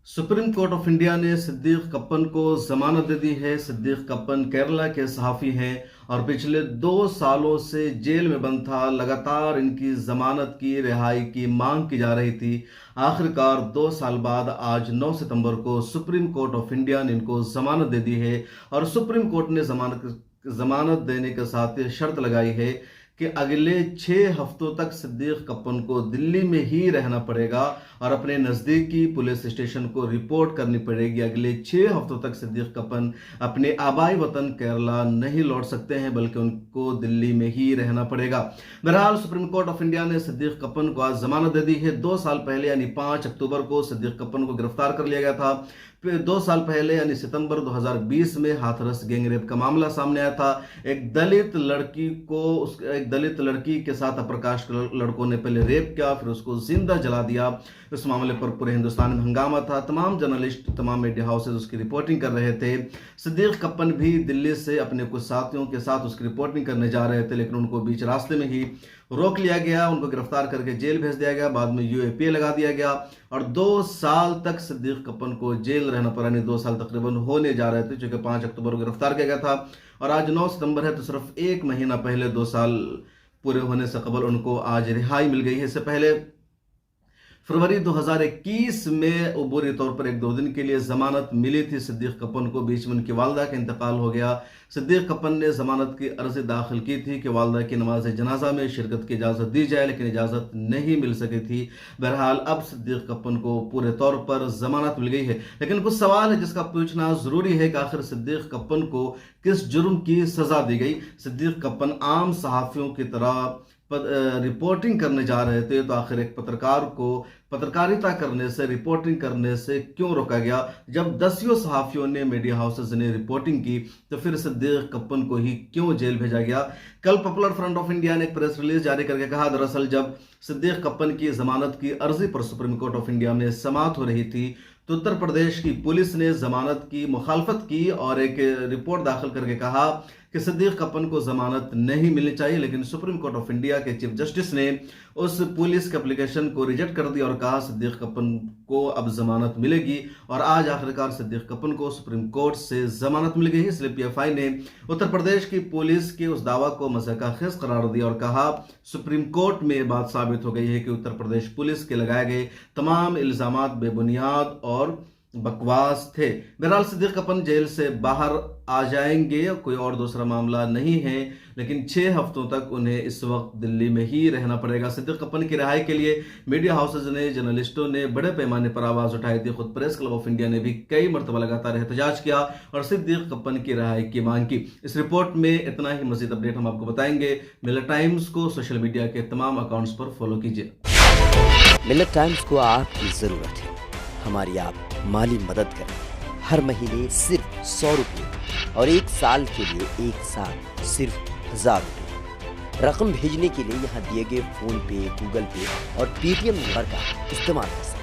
Supreme court of India ने सिद्दीक कप्पन को जमानत दे दी है। सिद्दीक कप्पन केरला के सहाफ़ी हैं और पिछले 2 सालों से जेल में बंद था। लगातार इनकी जमानत की रिहाई की मांग की जा रही थी। आखिरकार 2 साल बाद आज 9 सितंबर को सुप्रीम कोर्ट ऑफ इंडिया ने इनको जमानत दे दी है और सुप्रीम कोर्ट ने जमानत देने के साथ ये शर्त लगाई है कि अगले 6 हफ्तों तक सिद्दीक कप्पन को दिल्ली में ही रहना पड़ेगा और अपने नज़दीकी पुलिस स्टेशन को रिपोर्ट करनी पड़ेगी। अगले 6 हफ्तों तक सिद्दीक कप्पन अपने आबाई वतन केरला नहीं लौट सकते हैं, बल्कि उनको दिल्ली में ही रहना पड़ेगा। बहरहाल सुप्रीम कोर्ट ऑफ इंडिया ने सिद्दीक कप्पन को आज जमानत दे दी है। 2 साल पहले यानी 5 अक्टूबर को सिद्दीक कप्पन को गिरफ्तार कर लिया गया था। फिर 2 साल पहले यानी सितंबर 2020 में हाथरस गैंगरेप का मामला सामने आया था। एक दलित लड़की के साथ अप्रकाश लड़कों ने पहले रेप किया, फिर उसको जिंदा जला दिया। इस मामले पर पूरे हिंदुस्तान में हंगामा था। तमाम जर्नलिस्ट, तमाम मीडिया हाउसेज उसकी रिपोर्टिंग कर रहे थे। सिद्दीक कप्पन भी दिल्ली से अपने कुछ साथियों के साथ उसकी रिपोर्टिंग करने जा रहे थे, लेकिन उनको बीच रास्ते में ही रोक लिया गया। उनको गिरफ्तार करके जेल भेज दिया गया। बाद में यूएपीए लगा दिया गया और 2 साल तक सिद्दीक कप्पन को जेल रहना पड़ा। नहीं, 2 साल तकरीबन होने जा रहे थे, चूंकि 5 अक्टूबर को गिरफ्तार किया गया था और आज 9 सितंबर है, तो सिर्फ 1 महीना पहले 2 साल पूरे होने से कबल उनको आज रिहाई मिल गई है। इससे पहले फरवरी 2021 में अबूरी तौर पर 1-2 दिन के लिए जमानत मिली थी सिद्दीक कप्पन को। बीच में उनकी वालदा का इंतकाल हो गया। सिद्दीक कप्पन ने जमानत की अर्जी दाखिल की थी कि वालदा की नमाज जनाजा में शिरकत की इजाज़त दी जाए, लेकिन इजाज़त नहीं मिल सकी थी। बहरहाल अब सिद्दीक कप्पन को पूरे तौर पर जमानत मिल गई है, लेकिन कुछ सवाल है जिसका पूछना ज़रूरी है कि आखिर सिद्दीक कप्पन को किस जुर्म की सज़ा दी गई। सिद्दीक कप्पन आम सहाफ़ियों की तरह रिपोर्टिंग करने जा रहे थे, तो आखिर एक पत्रकार को पत्रकारिता करने से, रिपोर्टिंग करने से क्यों रोका गया? जब दसियों सहाफ़ियों ने, मीडिया हाउसेज ने रिपोर्टिंग की, तो फिर सिद्दीक कप्पन को ही क्यों जेल भेजा गया? कल पॉपुलर फ्रंट ऑफ इंडिया ने एक प्रेस रिलीज जारी करके कहा, दरअसल जब सिद्दीक कप्पन की जमानत की अर्जी पर सुप्रीम कोर्ट ऑफ इंडिया में समाअत हो रही थी, तो उत्तर प्रदेश की पुलिस ने जमानत की मुखालफत की और एक रिपोर्ट दाखिल करके कहा कि सिद्दीक कप्पन को जमानत नहीं मिलनी चाहिए। लेकिन सुप्रीम कोर्ट ऑफ इंडिया के चीफ जस्टिस ने उस पुलिस के एप्लीकेशन को रिजेक्ट कर दिया और कहा सिद्दीक कप्पन को अब जमानत मिलेगी। और आज आखिरकार सिद्दीक कप्पन को सुप्रीम कोर्ट से जमानत मिल गई है। इसलिए पीएफआई ने उत्तर प्रदेश की पुलिस के उस दावा को मज़ाक़ाखेज़ करार दिया और कहा सुप्रीम कोर्ट में बात साबित हो गई है कि उत्तर प्रदेश पुलिस के लगाए गए तमाम इल्ज़ामात बेबुनियाद और बकवास थे। बहरहाल सिद्दीक कप्पन जेल से बाहर आ जाएंगे, कोई और दूसरा मामला नहीं है, लेकिन 6 हफ्तों तक उन्हें इस वक्त दिल्ली में ही रहना पड़ेगा। सिद्दीक कप्पन की रिहाई के लिए मीडिया हाउसेज ने, जर्नलिस्टों ने बड़े पैमाने पर आवाज़ उठाई थी। खुद प्रेस क्लब ऑफ इंडिया ने भी कई मरतबा लगातार एहतजाज किया और सिद्दीक कप्पन की रिहाई की मांग की। इस रिपोर्ट में इतना ही। मजीद अपडेट हम आपको बताएंगे। मिलत टाइम्स को सोशल मीडिया के तमाम अकाउंट्स पर फॉलो कीजिए। मिलत टाइम्स को आपकी ज़रूरत है, हमारी आप माली मदद करें। हर महीने सिर्फ 100 रुपये और 1 साल के लिए एक साथ सिर्फ 1000 रुपये। रकम भेजने के लिए यहाँ दिए गए फोन पे, गूगल पे और पेटीएम नंबर का इस्तेमाल कर सकते हैं।